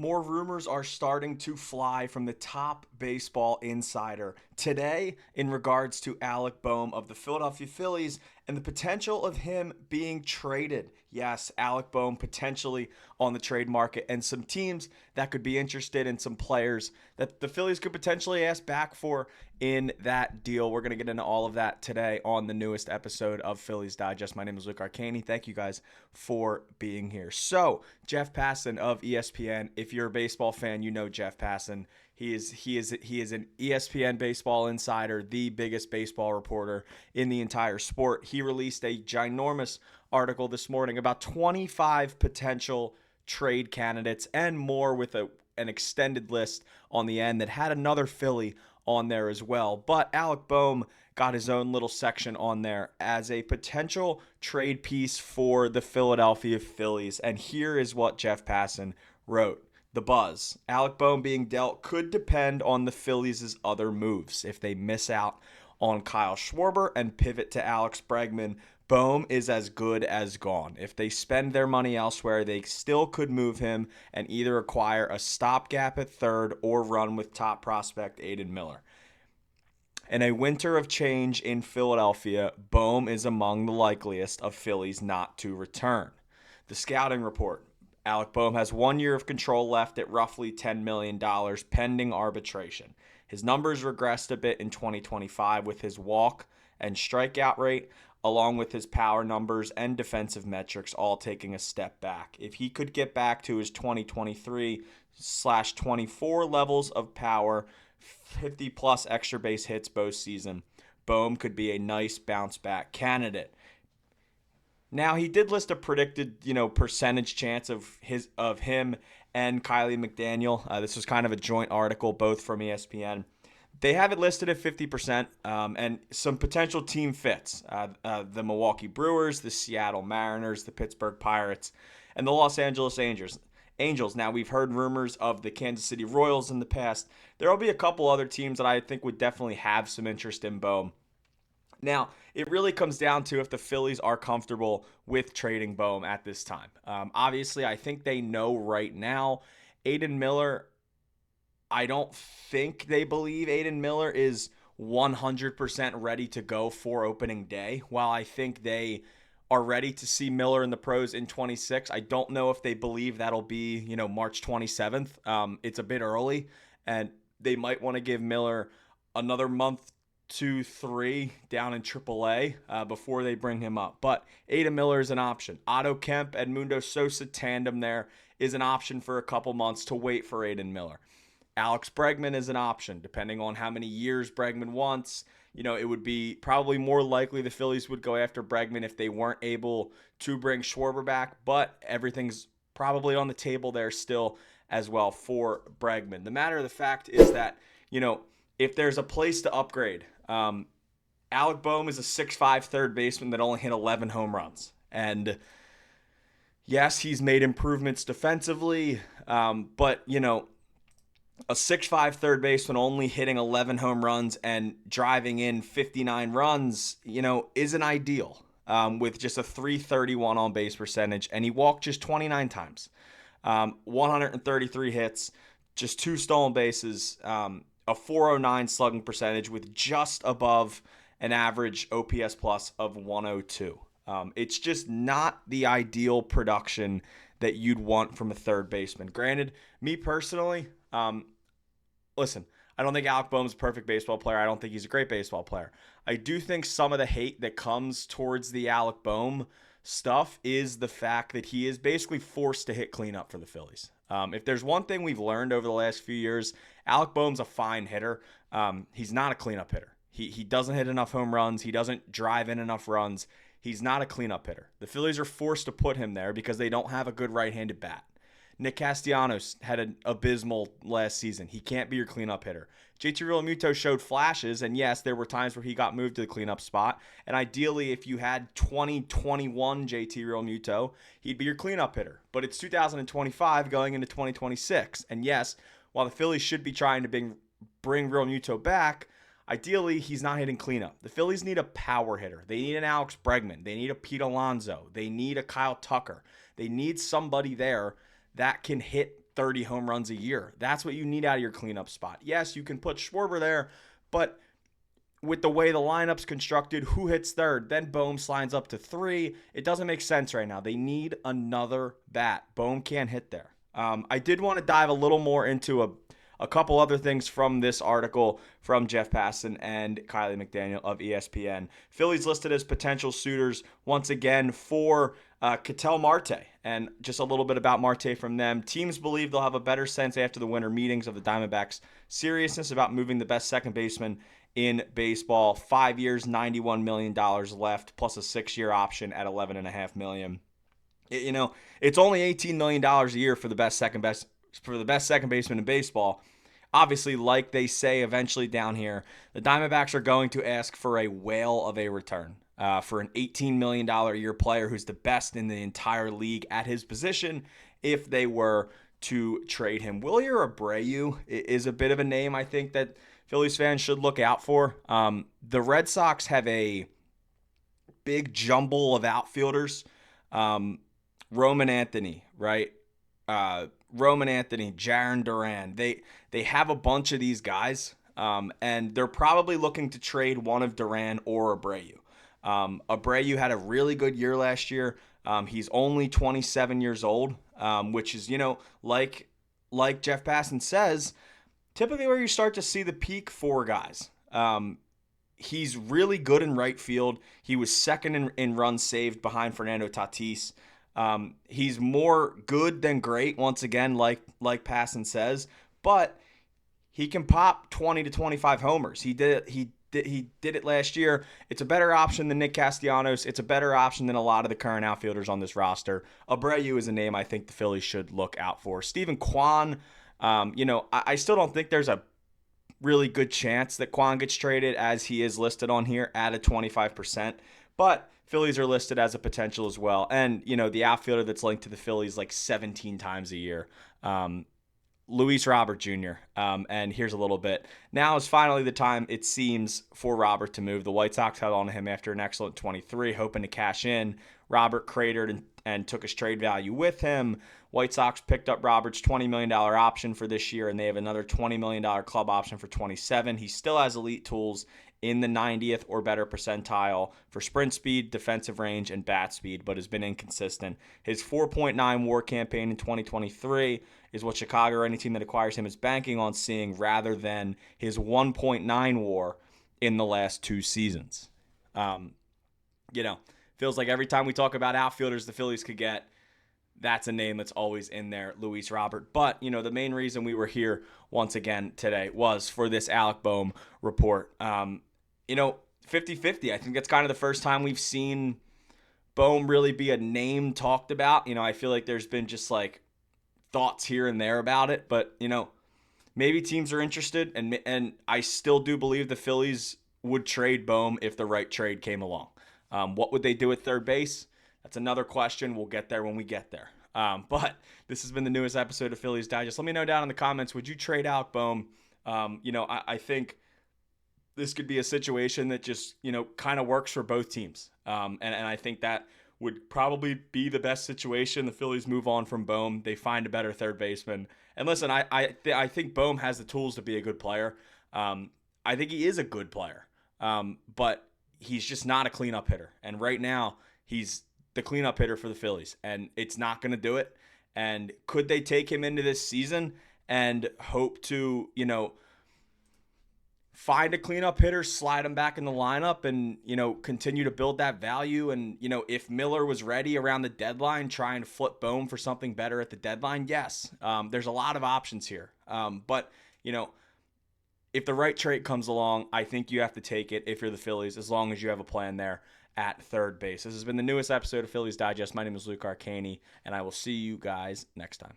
More rumors are starting to fly from the top baseball insider today in regards to Alec Bohm of the Philadelphia Phillies and the potential of him being traded. Yes, Alec Bohm potentially on the trade market and some teams that could be interested in some players that the Phillies could potentially ask back for in that deal. We're going to get into all of that today on the newest episode of Phillies Digest. My name is Arcaini. Thank you guys for being here. So, Jeff Passan of ESPN. If you're a baseball fan, you know Jeff Passan. He is an ESPN baseball insider, the biggest baseball reporter in the entire sport. He released a ginormous article this morning about 25 potential trade candidates and more with an extended list on the end that had another Philly on there as well. But Alec Bohm got his own little section on there as a potential trade piece for the Philadelphia Phillies. And here is what Jeff Passan wrote. The buzz. Alec Bohm being dealt could depend on the Phillies' other moves. If they miss out on Kyle Schwarber and pivot to Alex Bregman, Bohm is as good as gone. If they spend their money elsewhere, they still could move him and either acquire a stopgap at third or run with top prospect Aiden Miller. In a winter of change in Philadelphia, Bohm is among the likeliest of Phillies not to return. The scouting report. Alec Bohm has 1 year of control left at roughly $10 million pending arbitration. His numbers regressed a bit in 2025 with his walk and strikeout rate, along with his power numbers and defensive metrics all taking a step back. If he could get back to his 2023/24 levels of power, 50-plus extra base hits both season, Bohm could be a nice bounce-back candidate. Now, he did list a predicted, percentage chance of him and Kylie McDaniel. This was kind of a joint article, both from ESPN. They have it listed at 50%, and some potential team fits. The Milwaukee Brewers, the Seattle Mariners, the Pittsburgh Pirates, and the Los Angeles Angels. Now, we've heard rumors of the Kansas City Royals in the past. There will be a couple other teams that I think would definitely have some interest in Bohm. Now, it really comes down to if the Phillies are comfortable with trading Bohm at this time. Obviously, I think they know right now. Aiden Miller, I don't think they believe Aiden Miller is 100% ready to go for opening day. While I think they are ready to see Miller in the pros in 26, I don't know if they believe that'll be, March 27th. It's a bit early, and they might want to give Miller another month 2-3 down in AAA before they bring him up. But Aiden Miller is an option. Otto Kemp, Edmundo Sosa tandem there is an option for a couple months to wait for Aiden Miller. Alex Bregman is an option, depending on how many years Bregman wants. It would be probably more likely the Phillies would go after Bregman if they weren't able to bring Schwarber back, but everything's probably on the table there still as well for Bregman. The matter of the fact is that, if there's a place to upgrade, Alec Bohm is a 6'5" third baseman that only hit 11 home runs. And yes, he's made improvements defensively, but, a 6'5" third baseman only hitting 11 home runs and driving in 59 runs, isn't ideal with just a 331 on base percentage. And he walked just 29 times, 133 hits, just 2 stolen bases, a 409 slugging percentage with just above an average OPS plus of 102. It's just not the ideal production that you'd want from a third baseman. Granted, me personally, listen, I don't think Alec Bohm's a perfect baseball player. I don't think he's a great baseball player. I do think some of the hate that comes towards the Alec Bohm stuff is the fact that he is basically forced to hit cleanup for the Phillies. If there's one thing we've learned over the last few years, Alec Bohm's a fine hitter. He's not a cleanup hitter. He doesn't hit enough home runs. He doesn't drive in enough runs. He's not a cleanup hitter. The Phillies are forced to put him there because they don't have a good right-handed bat. Nick Castellanos had an abysmal last season. He can't be your cleanup hitter. JT Realmuto showed flashes, and yes, there were times where he got moved to the cleanup spot. And ideally, if you had 2021 JT Realmuto, he'd be your cleanup hitter. But it's 2025 going into 2026. And yes, while the Phillies should be trying to bring Realmuto back, ideally, he's not hitting cleanup. The Phillies need a power hitter. They need an Alex Bregman. They need a Pete Alonso. They need a Kyle Tucker. They need somebody there that can hit 30 home runs a year. That's what you need out of your cleanup spot. Yes, you can put Schwarber there, but with the way the lineup's constructed, who hits third? Then Bohm slides up to 3. It doesn't make sense right now. They need another bat. Bohm can't hit there. I did want to dive a little more into a couple other things from this article from Jeff Passan and Kylie McDaniel of ESPN. Phillies listed as potential suitors once again for Ketel Marte. And just a little bit about Marte from them. Teams believe they'll have a better sense after the winter meetings of the Diamondbacks' seriousness about moving the best second baseman in baseball. 5 years, $91 million left, plus a 6-year option at $11.5 million. It's only $18 million a year for the best second baseman in baseball. Obviously, like they say eventually down here, the Diamondbacks are going to ask for a whale of a return for an $18 million a year player who's the best in the entire league at his position if they were to trade him. Wilyer Abreu is a bit of a name I think that Phillies fans should look out for. The Red Sox have a big jumble of outfielders. Roman Anthony, right? Roman Anthony, Jarren Duran. They have a bunch of these guys, and they're probably looking to trade one of Duran or Abreu. Abreu had a really good year last year. He's only 27 years old, which is, like Jeff Passan says, typically where you start to see the peak for guys. He's really good in right field. He was second in runs saved behind Fernando Tatis. He's more good than great, once again, like Passan says, but he can pop 20 to 25 homers. He did it last year. It's a better option than Nick Castellanos. It's a better option than a lot of the current outfielders on this roster. Abreu is a name I think the Phillies should look out for. Steven Kwan, I still don't think there's a really good chance that Kwan gets traded as he is listed on here at a 25%, but Phillies are listed as a potential as well. And, the outfielder that's linked to the Phillies like 17 times a year, Luis Robert Jr. And here's a little bit. Now is finally the time, it seems, for Robert to move. The White Sox held on to him after an excellent 23, hoping to cash in. Robert cratered and took his trade value with him. White Sox picked up Robert's $20 million option for this year, and they have another $20 million club option for 27. He still has elite tools in the 90th or better percentile for sprint speed, defensive range, and bat speed, but has been inconsistent. His 4.9 WAR campaign in 2023 is what Chicago or any team that acquires him is banking on seeing rather than his 1.9 WAR in the last 2 seasons. Feels like every time we talk about outfielders the Phillies could get, that's a name that's always in there, Luis Robert. But, the main reason we were here once again today was for this Alec Bohm report. 50-50. I think that's kind of the first time we've seen Bohm really be a name talked about. I feel like there's been just like thoughts here and there about it. But, maybe teams are interested. And I still do believe the Phillies would trade Bohm if the right trade came along. What would they do at third base? That's another question. We'll get there when we get there. But this has been the newest episode of Phillies Digest. Let me know down in the comments, would you trade Alec Bohm? I think this could be a situation that just, kind of works for both teams. And I think that would probably be the best situation. The Phillies move on from Bohm. They find a better third baseman. And listen, I think Bohm has the tools to be a good player. I think he is a good player. But he's just not a cleanup hitter. And right now, he's the cleanup hitter for the Phillies, and it's not going to do it. And could they take him into this season and hope to, find a cleanup hitter, slide him back in the lineup, and, continue to build that value? And, if Miller was ready around the deadline, try and flip Bohm for something better at the deadline? Yes. There's a lot of options here. But, if the right trade comes along, I think you have to take it if you're the Phillies, as long as you have a plan there at third base. This has been the newest episode of Phillies Digest. My name is Luke Arcaini, and I will see you guys next time.